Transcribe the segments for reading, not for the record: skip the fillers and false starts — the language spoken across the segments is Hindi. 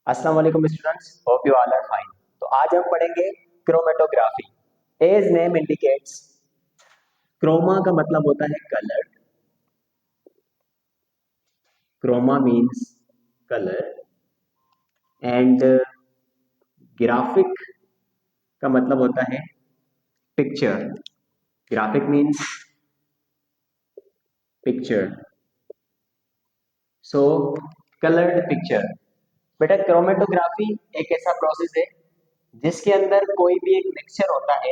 अस्सलाम वालेकुम students, hope you all are fine. तो आज हम पढ़ेंगे chromatography. As name indicates, chroma का मतलब होता है colour. Chroma means colour and graphic का मतलब होता है picture. Graphic means picture, so coloured picture. बेटा क्रोमेटोग्राफी एक ऐसा प्रोसेस है जिसके अंदर कोई भी एक मिक्सचर होता है।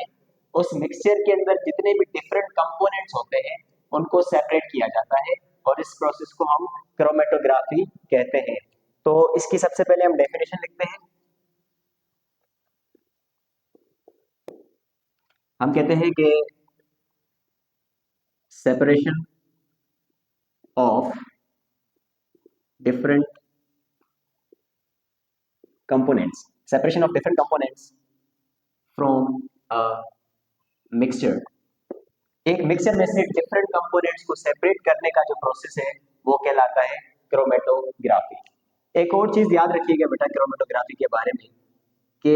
उस मिक्सचर के अंदर जितने भी डिफरेंट कंपोनेंट्स होते हैं उनको सेपरेट किया जाता है और इस प्रोसेस को हम क्रोमेटोग्राफी कहते हैं। तो इसकी सबसे पहले हम डेफिनेशन लिखते हैं। हम कहते हैं कि separation of different components, separation of different components from a mixture. एक मिक्सचर में से डिफरेंट कंपोनेंट्स को सेपरेट करने का जो प्रोसेस है वो कहलाता है क्रोमेटोग्राफी। एक और चीज याद रखिएगा बेटा क्रोमेटोग्राफी के बारे में कि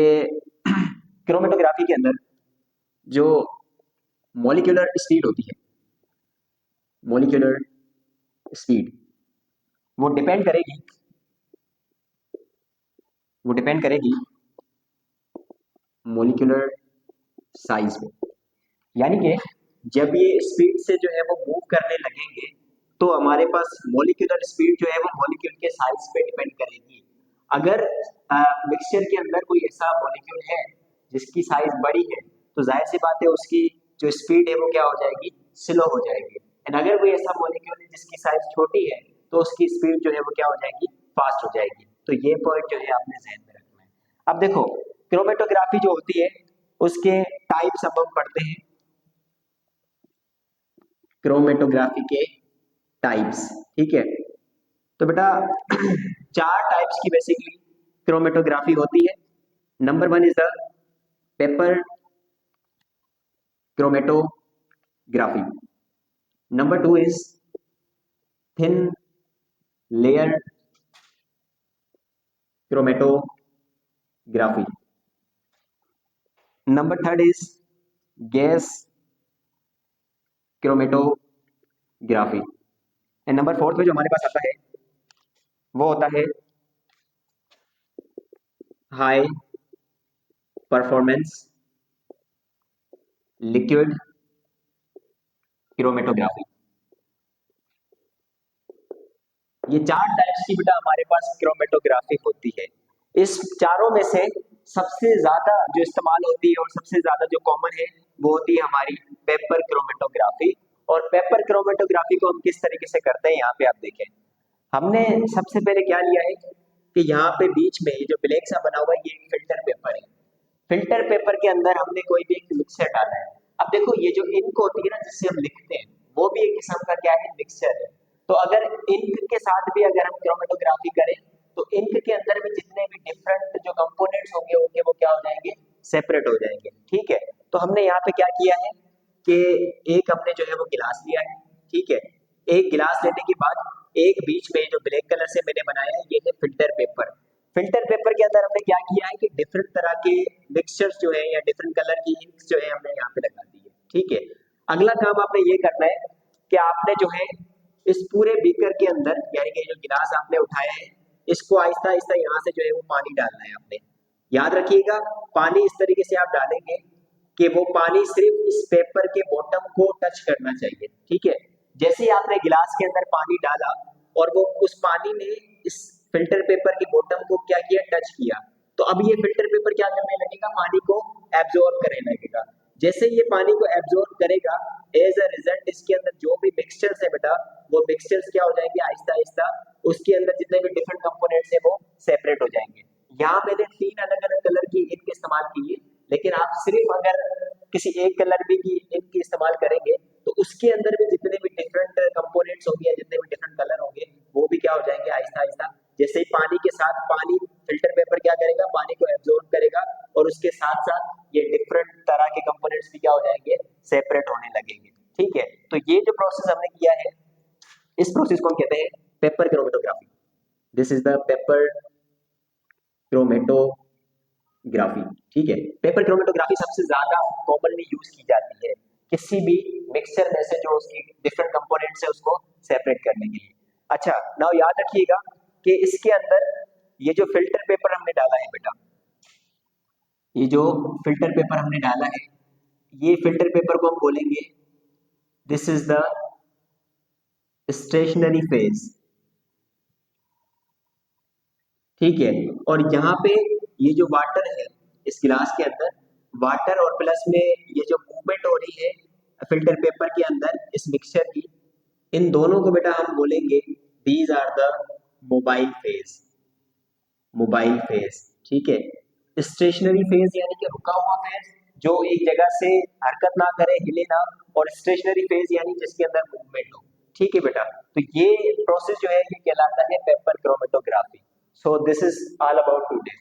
क्रोमेटोग्राफी के अंदर जो मॉलिक्यूलर स्पीड होती है, मॉलिक्यूलर स्पीड वो डिपेंड करेगी वो डिपेंड करेगी मॉलिक्यूलर साइज पे। यानी कि जब ये स्पीड से जो है वो मूव करने लगेंगे तो हमारे पास मॉलिक्यूलर स्पीड जो है वो मॉलिक्यूल के साइज पे डिपेंड करेगी। अगर मिक्सचर के अंदर कोई ऐसा मॉलिक्यूल है जिसकी साइज बड़ी है तो जाहिर सी बात है उसकी जो स्पीड है वो क्या हो जाएगी, स्लो हो जाएगी। एंड अगर कोई ऐसा मॉलिक्यूल है जिसकी साइज छोटी है तो उसकी स्पीड जो है वो क्या हो जाएगी, फास्ट हो जाएगी। तो ये पॉइंट जो है आपने जहन में रखना है। अब देखो क्रोमेटोग्राफी जो होती है उसके टाइप्स अब हम पढ़ते हैं। क्रोमेटोग्राफी के टाइप्स, ठीक है। तो बेटा चार टाइप्स की बेसिकली क्रोमेटोग्राफी होती है। Number one is the paper chromatography. Number two is thin layer chromatography. Number third is gas chromatography. And number fourth में जो हमारे पास आता है वो होता है हाई परफॉर्मेंस लिक्विड क्रोमेटोग्राफी। ये चार टाइप्स की बेटा हमारे पास क्रोमेटोग्राफी होती है। इस चारों में से सबसे ज्यादा जो इस्तेमाल होती है और सबसे ज्यादा जो कॉमन है वो होती है हमारी पेपर क्रोमेटोग्राफी। और पेपर क्रोमेटोग्राफी को हम किस तरीके से करते हैं यहाँ पे आप देखें। हमने सबसे पहले क्या लिया है कि यहाँ पे बीच में जो ब्लैक सा बना हुआ है ये एक फिल्टर पेपर है। फिल्टर पेपर के अंदर हमने कोई भी एक मिक्सचर डाला है। अब देखो ये जो इंक होती है ना जिससे हम लिखते हैं वो भी एक किस्म का क्या है, मिक्सचर है। तो अगर इंक के साथ भी अगर हम क्रोमेटोग्राफी करें तो इंक के अंदर भी जितने भी डिफरेंट जो कंपोनेंट्स होंगे उनके वो क्या हो जाएंगे, सेपरेट हो जाएंगे। ठीक है। तो हमने यहाँ पे क्या किया है कि एक हमने जो है वो गिलास लिया है। ठीक है। एक गिलास लेने के बाद एक बीच में जो ब्लैक कलर से मैंने बनाया है ये है फिल्टर पेपर। फिल्टर पेपर के अंदर हमने क्या किया है कि डिफरेंट तरह के मिक्सचर्स जो है या डिफरेंट कलर की इंक्स जो है हमने यहाँ पे लगा दी है। ठीक है। अगला काम आपने ये करना है कि आपने जो है इस पूरे बीकर के अंदर यानी कि जो गिलास आपने उठाया है इसको आहिस्ता आहिस्ता यहाँ से जो है वो पानी डालना है आपने। याद रखिएगा पानी इस तरीके से आप डालेंगे कि वो पानी सिर्फ इस पेपर के बॉटम को टच करना चाहिए। ठीक है। जैसे ही आपने गिलास के अंदर पानी डाला और वो उस पानी ने इस फिल्टर पेपर के बॉटम को क्या किया, टच किया, तो अब ये फिल्टर पेपर क्या करने लगेगा, पानी को एब्जॉर्ब करने लगेगा। जैसे ये पानी को एब्जॉर्ब करेगा एज अ रिजल्ट इसके अंदर जो भी मिक्सचर्स है बेटा वो मिक्सचर्स क्या हो जाएंगे, आहिस्ता आहिस्ता उसके अंदर जितने भी डिफरेंट कंपोनेंट्स है वो सेपरेट हो जाएंगे। यहाँ मैंने तीन अलग अलग कलर की इंक इस्तेमाल की है लेकिन आप सिर्फ अगर किसी एक कलर भी की इंक इस्तेमाल करेंगे तो उसके अंदर भी जितने भी डिफरेंट कंपोनेंट्स होंगे या जितने भी डिफरेंट कलर होंगे वो भी क्या हो जाएंगे, आहिस्ता आहिस्ता। जैसे ही पानी के साथ पानी फिल्टर पेपर क्या करेगा, पानी को एब्जॉर्ब करेगा और उसके साथ साथ ये डिफरेंट तरह के कंपोनेंट्स भी क्या हो जाएंगे, सेपरेट होने लगेंगे। ठीक है। तो ये जो प्रोसेस हमने किया है इस प्रोसेस को हम कहते हैं paper chromatography. This is the paper chromatography. ठीक है, पेपर क्रोमेटोग्राफी सबसे ज्यादा कॉमनली यूज की जाती है किसी भी मिक्सचर में से जो उसकी डिफरेंट कंपोनेंट्स है उसको सेपरेट करने के लिए। अच्छा, नाउ याद रखिएगा कि इसके अंदर ये जो फिल्टर पेपर हमने डाला है बेटा, ये जो फिल्टर पेपर हमने डाला है, ये फिल्टर पेपर को हम बोलेंगे this is the stationary phase. ठीक है, और यहाँ पे ये जो वाटर है इस गिलास के अंदर, वाटर और प्लस में ये जो मूवमेंट हो रही है फिल्टर पेपर के अंदर इस मिक्सचर की, इन दोनों को बेटा हम बोलेंगे these are the mobile phase. Mobile phase, ठीक है। स्टेशनरी फेज यानी कि रुका हुआ फेज जो एक जगह से हरकत ना करे, हिले ना, और स्टेशनरी फेज यानी जिसके अंदर मूवमेंट हो। ठीक है बेटा, तो ये प्रोसेस जो है ये कहलाता है paper chromatography. So this is all about today.